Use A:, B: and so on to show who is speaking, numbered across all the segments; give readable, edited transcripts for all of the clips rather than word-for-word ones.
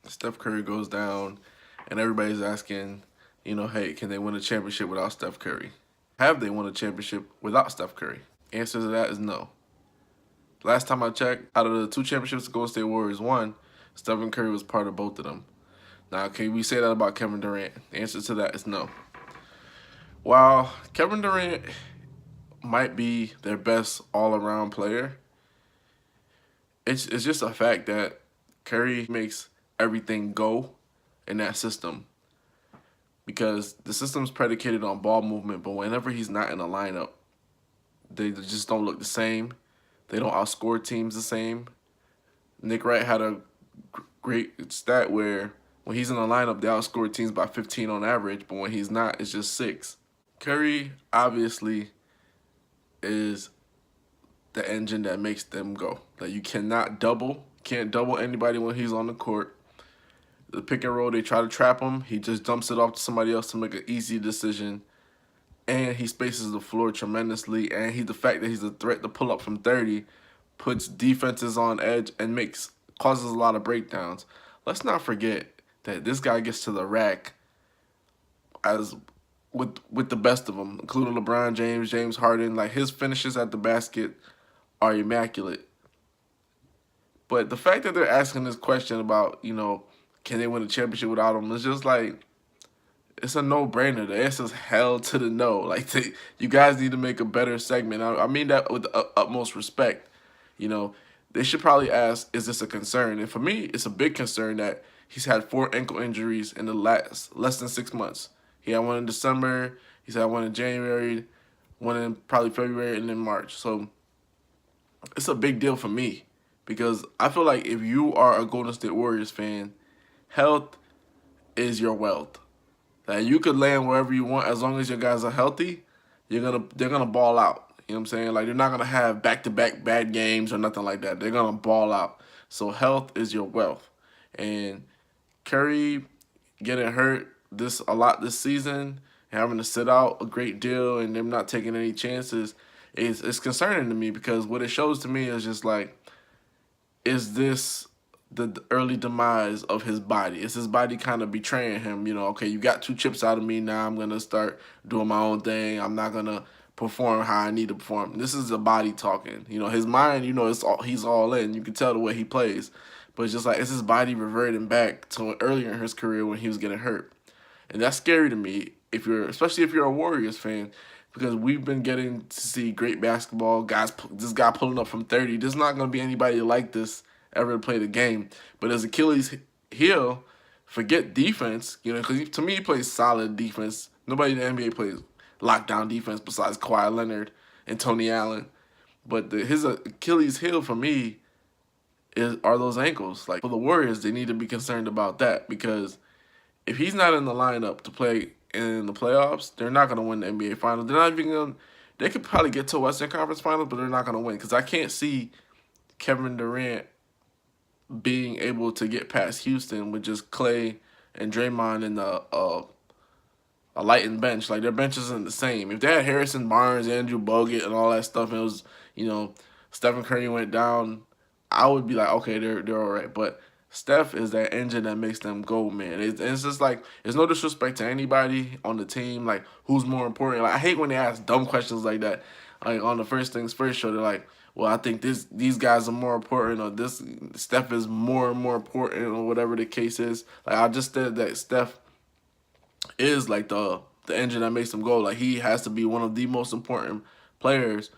A: Steph Curry goes down, and everybody's asking, hey, can they win a championship without Steph Curry? Have they won a championship without Steph Curry? Answer to that is no. Last time I checked, out of the two championships the Golden State Warriors won, Stephen Curry was part of both of them. Now, can we say that about Kevin Durant? The answer to that is no. While Kevin Durant might be their best all-around player, it's just a fact that Curry makes everything go in that system because the system's predicated on ball movement, but whenever he's not in the lineup, they just don't look the same. They don't outscore teams the same. Nick Wright had a great stat where when he's in the lineup, they outscore teams by 15 on average, but when he's not, it's just 6. Curry obviously is the engine that makes them go. Like you can't double anybody when he's on the court. The pick and roll, they try to trap him. He just dumps it off to somebody else to make an easy decision. And he spaces the floor tremendously. And the fact that he's a threat to pull up from 30 puts defenses on edge and causes a lot of breakdowns. Let's not forget that this guy gets to the rack as with the best of them, including LeBron James, James Harden. Like his finishes at the basket are immaculate. But the fact that they're asking this question about, can they win a championship without him, is just like, it's a no-brainer. The answer's hell to the no. Like, you guys need to make a better segment. I mean that with the utmost respect. They should probably ask, is this a concern? And for me, it's a big concern that he's had 4 ankle injuries in the less than 6 months. He had one in December, he's had one in January, one in probably February, and then March. So it's a big deal for me because I feel like if you are a Golden State Warriors fan, health is your wealth. That you could land wherever you want as long as your guys are healthy. They're gonna ball out. You know what I'm saying? Like they're not gonna have back-to-back bad games or nothing like that. They're gonna ball out. So health is your wealth. And Curry getting hurt a lot this season, having to sit out a great deal, and them not taking any chances is concerning to me because what it shows to me is just like, is this the early demise of his body? Is his body kind of betraying him? Okay, you got 2 chips out of me, now I'm going to start doing my own thing. I'm not going to perform how I need to perform. This is the body talking. His mind, he's all in. You can tell the way he plays. But it's just like, it's his body reverting back to earlier in his career when he was getting hurt. And that's scary to me, especially if you're a Warriors fan, because we've been getting to see great basketball. This guy pulling up from 30. There's not going to be anybody like this ever to play the game. But as Achilles heel, forget defense, because to me he plays solid defense. Nobody in the NBA plays lockdown defense besides Kawhi Leonard and Tony Allen. But his Achilles heel for me are those ankles. Like for the Warriors, they need to be concerned about that because if he's not in the lineup to play in the playoffs, they're not going to win the NBA Finals. They're not even going to. They could probably get to Western Conference Finals, but they're not going to win because I can't see Kevin Durant being able to get past Houston with just Clay and Draymond in a lightened bench. Like their bench isn't the same. If they had Harrison Barnes, Andrew Bogut, and all that stuff, and it was Stephen Curry went down, I would be like, okay, they're all right. But Steph is that engine that makes them go, man. It's just like, there's no disrespect to anybody on the team. Like, who's more important? Like, I hate when they ask dumb questions like that. Like, on the First Things First show, they're like, well, I think these guys are more important, or this Steph is more and more important, or whatever the case is. Like, I just said that Steph is like the engine that makes them go. Like, he has to be one of the most important players.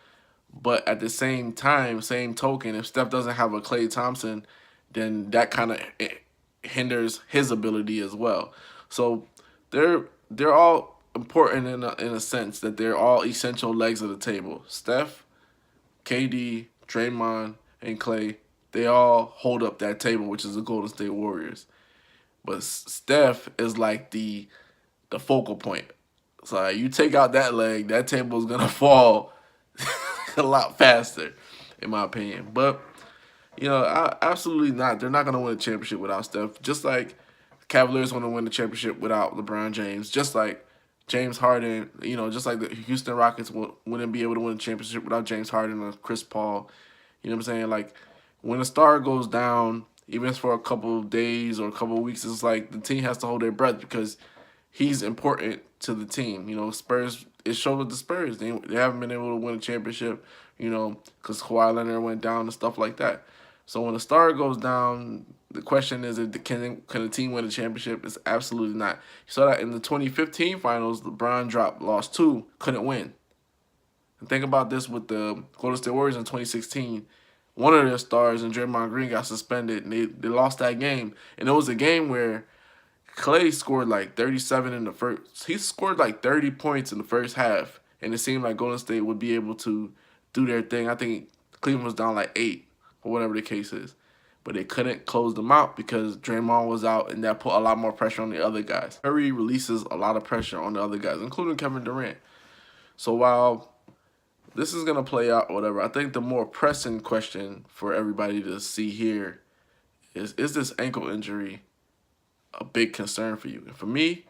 A: But at the same time, same token, if Steph doesn't have a Klay Thompson, then that kind of hinders his ability as well. So they're all important in a sense that they're all essential legs of the table. Steph, KD, Draymond, and Klay, they all hold up that table, which is the Golden State Warriors. But Steph is like the focal point. So like, you take out that leg, that table is gonna fall a lot faster, in my opinion. But absolutely not. They're not gonna win a championship without Steph. Just like Cavaliers want to win the championship without LeBron James. Just like James Harden, just like the Houston Rockets wouldn't be able to win a championship without James Harden or Chris Paul. You know what I'm saying? Like, when a star goes down, even for a couple of days or a couple of weeks, it's like the team has to hold their breath because he's important to the team. You know, Spurs, it showed with the Spurs. They haven't been able to win a championship, you know, because Kawhi Leonard went down and stuff like that. So when a star goes down, the question is, can a team win a championship? It's absolutely not. You saw that in the 2015 finals, LeBron lost 2, couldn't win. And think about this with the Golden State Warriors in 2016. One of their stars and Draymond Green got suspended, and they lost that game. And it was a game where Clay scored like 37 in the first. He scored like 30 points in the first half, and it seemed like Golden State would be able to do their thing. I think Cleveland was down like 8 or whatever the case is, but they couldn't close them out because Draymond was out, and that put a lot more pressure on the other guys. Curry releases a lot of pressure on the other guys, including Kevin Durant. So while this is gonna play out, or whatever, I think the more pressing question for everybody to see here is this ankle injury a big concern for you? And for me,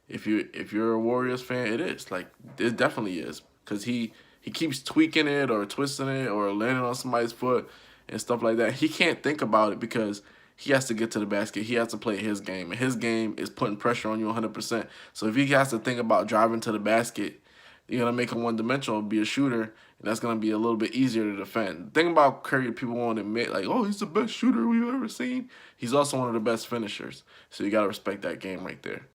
A: if you're a Warriors fan, it is. Like, it definitely is, because he keeps tweaking it or twisting it or landing on somebody's foot and stuff like that. He can't think about it because he has to get to the basket. He has to play his game, and his game is putting pressure on you 100%. So if he has to think about driving to the basket, you're gonna make him one-dimensional, be a shooter, and that's gonna be a little bit easier to defend. The thing about Curry, people won't admit, like, oh, he's the best shooter we've ever seen. He's also one of the best finishers. So you gotta respect that game right there.